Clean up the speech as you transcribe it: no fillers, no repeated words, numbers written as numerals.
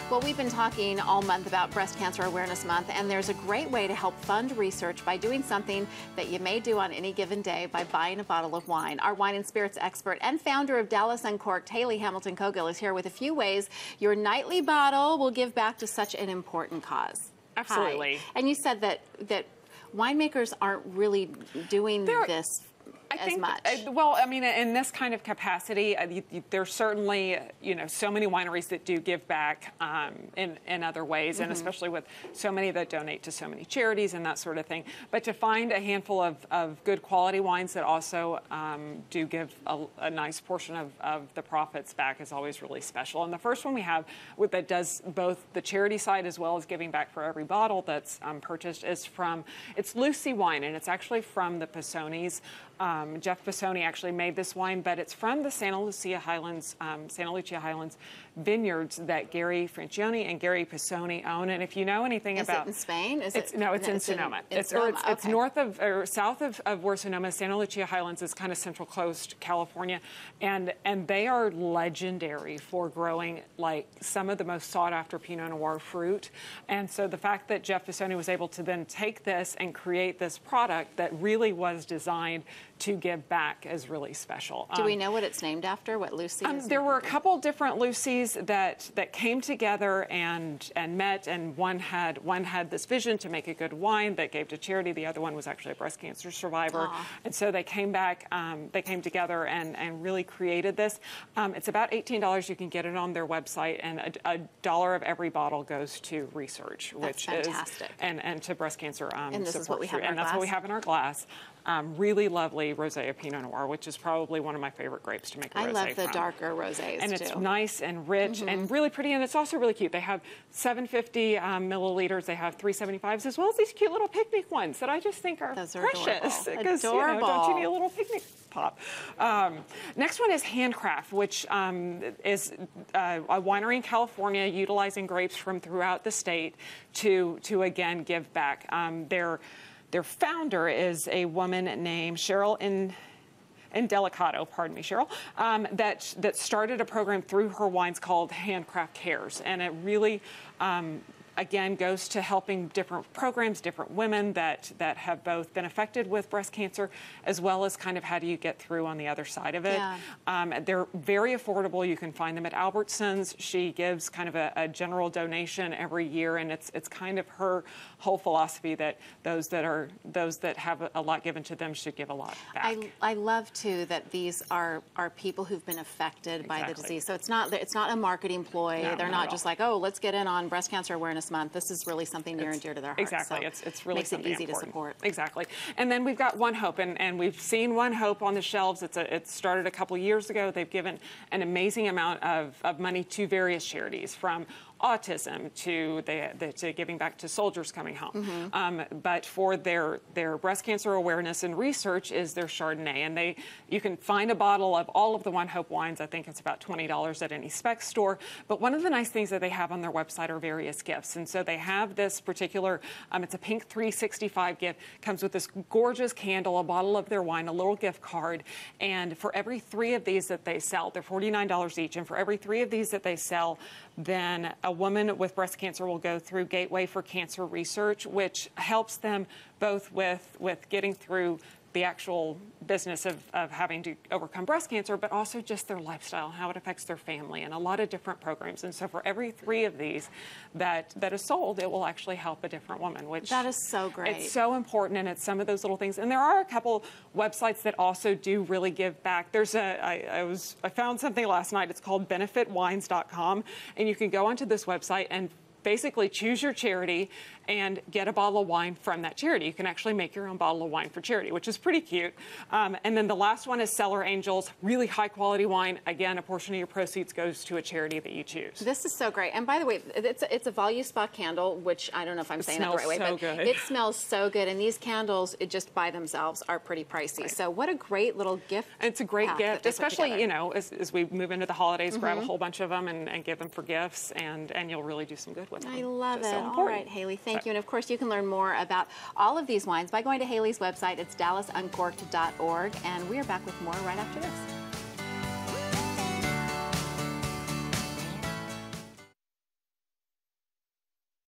Well, we've been talking all month about Breast Cancer Awareness Month, and there's a great way to help fund research by doing something that you may do on any given day by buying a bottle of wine. Our wine and spirits expert and founder of Dallas Uncorked, Hayley Hamilton-Cogill, is here with a few ways your nightly bottle will give back to such an important cause. Absolutely. Hi. And you said that winemakers aren't really doing this as much. Well, I mean, in this kind of capacity, there's certainly, so many wineries that do give back in other ways, and especially with so many that donate to so many charities and that sort of thing. But to find a handful of good quality wines that also do give a nice portion of the profits back is always really special. And the first one we have that does both the charity side as well as giving back for every bottle that's purchased is it's Lucy Wine, and it's actually from the Pisonis. Jeff Pisoni actually made this wine, but it's from the Santa Lucia Highlands vineyards that Gary Francione and Gary Pisoni own. And if you know anything about... Is it in Spain? No, it's in Sonoma. It's north of, or south of where Sonoma, Santa Lucia Highlands is kind of Central Coast, California. And they are legendary for growing like some of the most sought after Pinot Noir fruit. And so the fact that Jeff Pisoni was able to then take this and create this product that really was designed to give back is really special. Do we know what it's named after? What Lucy is? There were a couple different Lucys that came together and met, and one had this vision to make a good wine that gave to charity. The other one was actually a breast cancer survivor. Aww. And so they came back, they came together and really created this. It's about $18. You can get it on their website, and a dollar of every bottle goes to research, which is fantastic. And to breast cancer and this support. Is what we have in our and that's glass. what we have in our glass. Really lovely rosé Pinot Noir, which is probably one of my favorite grapes to make a rosé I love the from. darker rosés, and too. It's nice and rich and really pretty, and it's also really cute. They have 750 milliliters. They have 375s, as well as these cute little picnic ones that I just think are precious. Adorable. Because, don't you need a little picnic pop? Next one is Handcraft, which is a winery in California utilizing grapes from throughout the state to again, give back. Their founder is a woman named Cheryl Indelicato, pardon me, Cheryl, that started a program through her wines called Handcraft Cares, and it really again goes to helping different programs, different women that have both been affected with breast cancer, as well as kind of how do you get through on the other side of it. Yeah. They're very affordable. You can find them at Albertsons. She gives kind of a general donation every year, and it's kind of her whole philosophy that those that have a lot given to them should give a lot back. I love too that these are people who've been affected by the disease. So it's not a marketing ploy. No, They're not just like, oh, let's get in on Breast Cancer Awareness Month. This is really something near and dear to their hearts. Exactly. So it's really makes it something easy important. to support. Exactly. And then we've got One Hope, and we've seen One Hope on the shelves. It started a couple years ago. They've given an amazing amount of money to various charities, from autism to giving back to soldiers coming home. But for their breast cancer awareness and research is their Chardonnay, and you can find a bottle of all of the One Hope wines. I think it's about $20 at any spec store. But one of the nice things that they have on their website are various gifts, and so they have this particular. It's a pink 365 gift. Comes with this gorgeous candle, a bottle of their wine, a little gift card, and for every 3 of these that they sell, they're $49 each, and for every 3 of these that they sell, then a woman with breast cancer will go through Gateway for Cancer Research, which helps them both with getting through the actual business of having to overcome breast cancer, but also just their lifestyle, how it affects their family, and a lot of different programs. And so for every 3 of these that is sold, it will actually help a different woman, which that is so great. It's so important, and it's some of those little things. And there are a couple websites that also do really give back. There's I found something last night. It's called benefitwines.com, and you can go onto this website and basically choose your charity and get a bottle of wine from that charity. You can actually make your own bottle of wine for charity, which is pretty cute. And then the last one is Cellar Angels, really high quality wine. Again, a portion of your proceeds goes to a charity that you choose. This is so great. And by the way, it's a Voluspá candle, which I don't know if I'm saying that the right way, but good. It smells so good. And these candles, just by themselves, are pretty pricey. Right. So what a great little gift. And it's a great gift, especially, as we move into the holidays, grab a whole bunch of them and give them for gifts, and you'll really do some good with them. I love it. So all right, Hayley, thank you. And of course, you can learn more about all of these wines by going to Hayley's website. It's dallasuncorked.org. And we are back with more right after this.